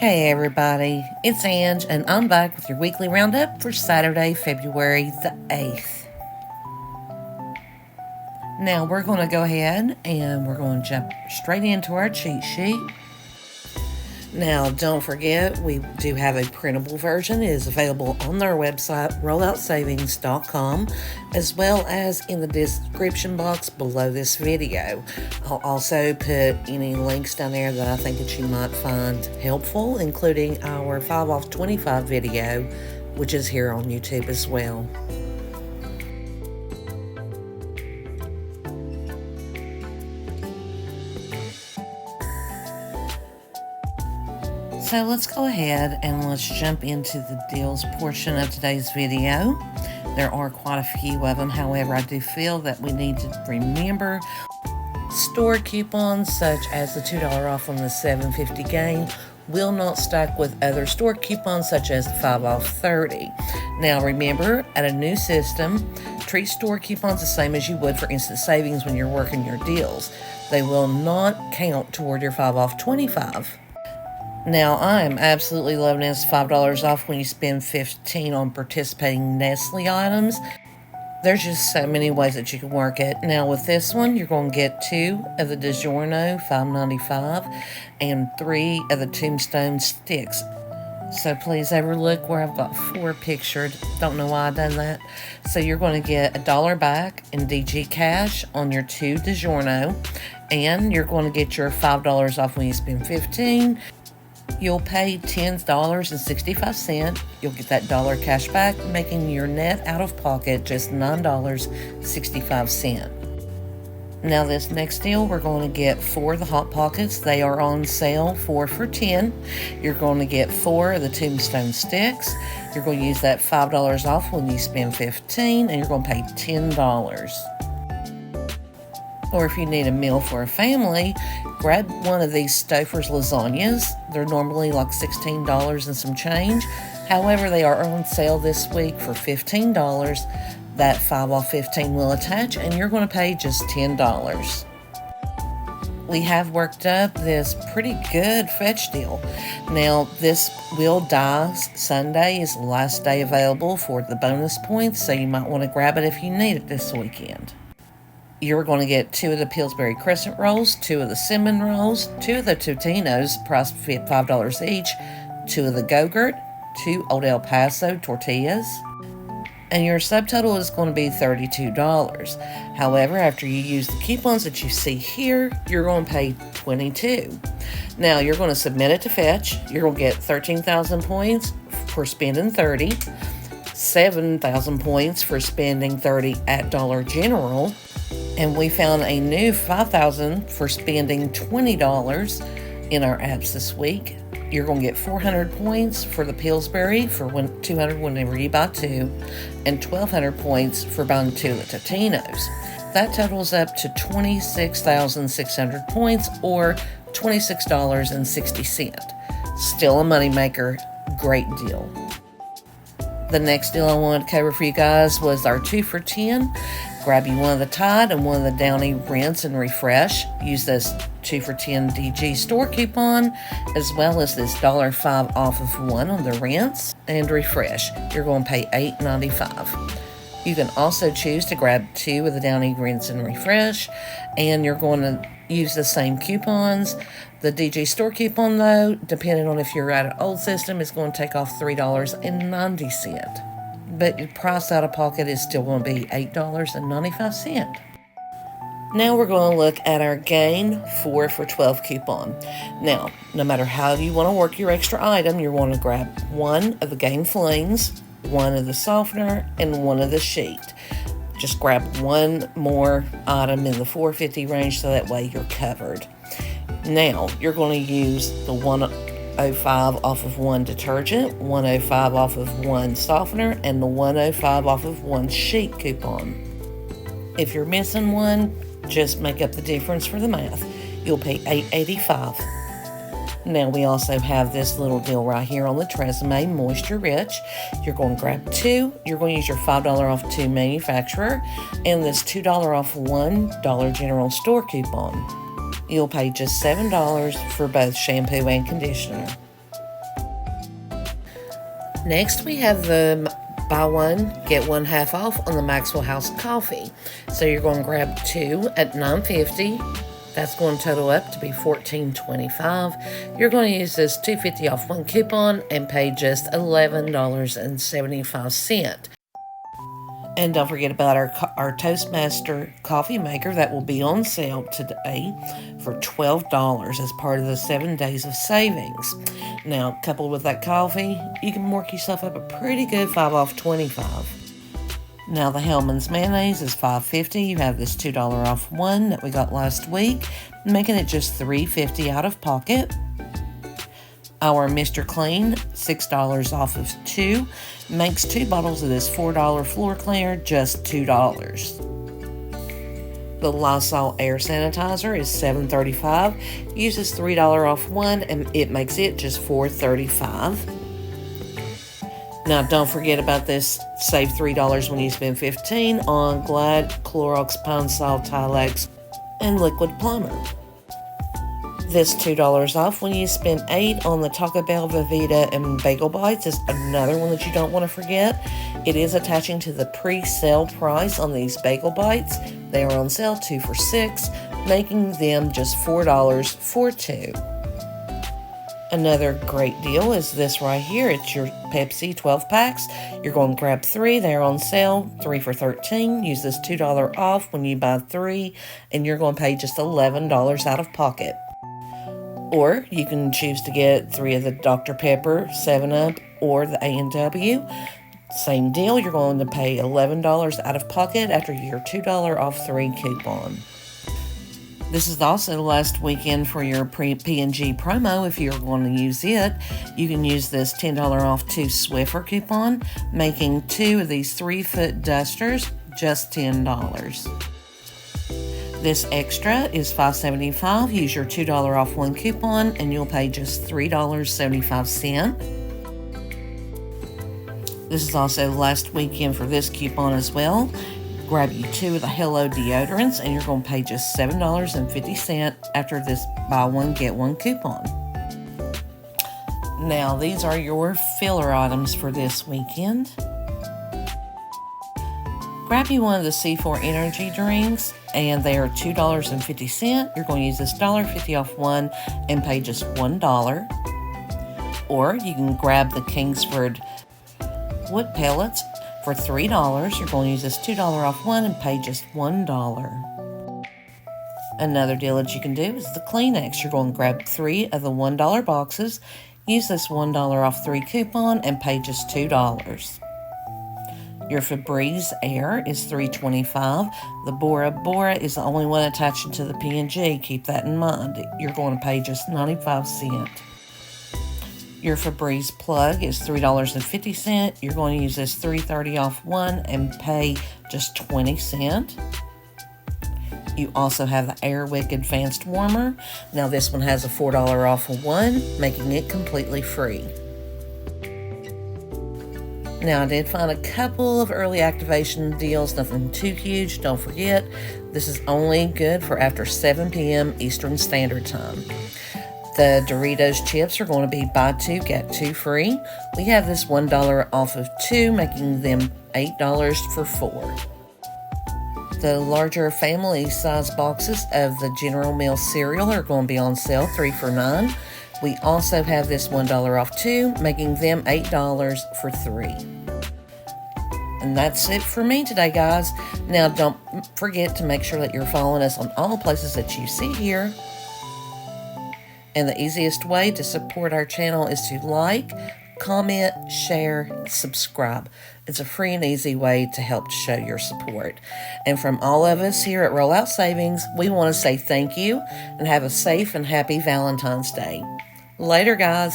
Hey everybody, it's Ange and I'm back with your weekly roundup for Saturday, February the 8th. Now we're going to go ahead and we're going to jump straight into our cheat sheet. Now don't forget, we do have a printable version. It is available on their website, rolloutsavings.com, as well as in the description box below this video. I'll also put any links down there that I think that you might find helpful, including our 5 off 25 video, which is here on YouTube as well. So let's go ahead and let's jump into the deals portion of today's video. There are quite a few of them. However, I do feel that we need to remember store coupons such as the $2 off on the $7.50 game will not stack with other store coupons such as the 5 off 30. Now remember, at a new system, treat store coupons the same as you would for instant savings when you're working your deals. They will not count toward your 5 off 25. Now, I'm absolutely loving this $5 off when you spend $15 on participating Nestle items. There's just so many ways that you can work it. Now, with this one, you're going to get 2 of the DiGiorno $5.95 and 3 of the Tombstone sticks. So please overlook where I've got 4 pictured. Don't know why I've done that. So you're going to get $1 back in DG cash on your 2 DiGiorno, and you're going to get your $5 off when you spend $15. You'll pay $10.65. You'll get that dollar cash back, making your net out of pocket just $9.65. Now this next deal, we're going to get 4 of the Hot Pockets. They are on sale 4 for $10. You're going to get 4 of the Tombstone sticks. You're going to use that $5 off when you spend $15, and you're going to pay $10. Or if you need a meal for a family, grab one of these Stouffer's lasagnas. They're normally like $16 and some change. However, they are on sale this week for $15. That 5 off 15 will attach, and you're going to pay just $10. We have worked up this pretty good fetch deal. Now, this will die Sunday is the last day available for the bonus points, so you might want to grab it if you need it this weekend. You're going to get 2 of the Pillsbury Crescent rolls, 2 of the cinnamon rolls, 2 of the Totinos, priced $5 each, 2 of the Go-Gurt, 2 Old El Paso tortillas, and your subtotal is going to be $32. However, after you use the coupons that you see here, you're going to pay $22. Now, you're going to submit it to Fetch. You're going to get 13,000 points for spending $30, 7,000 points for spending $30 at Dollar General, and we found a new 5,000 for spending $20 in our apps this week. You're going to get 400 points for the Pillsbury for 200 whenever you buy 2, and 1,200 points for buying 2 of the Totinos. That totals up to 26,600 points, or $26.60. Still a moneymaker. Great deal. The next deal I wanted to cover for you guys was our 2 for $10. Grab you one of the Tide and one of the Downy Rinse and Refresh. Use this 2 for $10 DG store coupon, as well as this $5 off of 1 on the Rinse and Refresh. You're going to pay $8.95. You can also choose to grab 2 of the Downy Rinse and Refresh, and you're going to use the same coupons. The DG store coupon, though, depending on if you're at an old system, is going to take off $3.90. But your price out of pocket is still going to be $8.95. Now we're going to look at our Gain 4 for $12 coupon. Now, no matter how you want to work your extra item, you want to grab 1 of the Gain Flings, 1 of the softener, and 1 of the sheet. Just grab 1 more item in the $4.50 range, so that way you're covered. Now, you're going to use the $1.05 off of 1 detergent, $1.05 off of 1 softener, and the $1.05 off of 1 sheet coupon. If you're missing one, just make up the difference for the math. You'll pay $8.85. Now we also have this little deal right here on the Tresemme Moisture Rich. You're going to grab 2. You're going to use your $5 off 2 manufacturer and this $2 off 1 Dollar General store coupon. You'll pay just $7 for both shampoo and conditioner. Next, we have the buy one, get one half off on the Maxwell House coffee. So you're going to grab 2 at $9.50. That's going to total up to be $14.25. You're going to use this $2.50 off one coupon and pay just $11.75. And don't forget about our Toastmaster coffee maker that will be on sale today for $12 as part of the 7 days of savings. Now, coupled with that coffee, you can work yourself up a pretty good 5 off 25. Now, the Hellmann's mayonnaise is $5.50. You have this $2 off one that we got last week, making it just $3.50 out of pocket. Our Mr. Clean, $6 off of 2, makes 2 bottles of this $4 floor cleaner just $2. The Lysol air sanitizer is $7.35. Uses $3 off one, and it makes it just $4.35. Now, don't forget about this. Save $3 when you spend $15 on Glad, Clorox, Pine Sol, Tilex, and Liquid Plumber. This $2 off when you spend $8 on the Taco Bell, Velveeta, and Bagel Bites is another one that you don't want to forget. It is attaching to the pre-sale price on these Bagel Bites. They are on sale 2 for $6, making them just $4 for 2. Another great deal is this right here. It's your Pepsi 12 packs. You're going to grab 3. They're on sale 3 for $13. Use this $2 off when you buy 3, and you're going to pay just $11 out of pocket. Or you can choose to get 3 of the Dr. Pepper, 7-Up, or the A&W. Same deal, you're going to pay $11 out of pocket after your $2 off 3 coupon. This is also the last weekend for your P&G promo. If you're going to use it, you can use this $10 off 2 Swiffer coupon, making 2 of these 3-foot dusters just $10. This extra is $5.75. Use your $2 off one coupon and you'll pay just $3.75. This is also the last weekend for this coupon as well. Grab you 2 of the Hello deodorants and you're going to pay just $7.50 after this buy one, get one coupon. Now, these are your filler items for this weekend. Grab you one of the C4 energy drinks, and they are $2.50. You're going to use this $1.50 off one and pay just $1. Or you can grab the Kingsford wood pellets for $3. You're going to use this $2 off one and pay just $1. Another deal that you can do is the Kleenex. You're going to grab 3 of the $1 boxes, use this $1 off 3 coupon and pay just $2. Your Febreze Air is $3.25. The Bora Bora is the only one attaching to the P&G. Keep that in mind. You're going to pay just 95 cents. Your Febreze Plug is $3.50. You're going to use this $3.30 off one and pay just 20 cents. You also have the Airwick Advanced Warmer. Now this one has a $4 off of one, making it completely free. Now, I did find a couple of early activation deals, nothing too huge. Don't forget, this is only good for after 7 p.m. Eastern Standard Time. The Doritos chips are going to be buy 2, get 2 free. We have this $1 off of 2, making them $8 for 4. The larger family size boxes of the General Mills cereal are going to be on sale 3 for $9. We also have this $1 off 2, making them $8 for 3. And that's it for me today, guys. Now, don't forget to make sure that you're following us on all places that you see here. And the easiest way to support our channel is to like, comment, share, subscribe. It's a free and easy way to help show your support. And from all of us here at Rollout Savings, we want to say thank you and have a safe and happy Valentine's Day. Later, guys.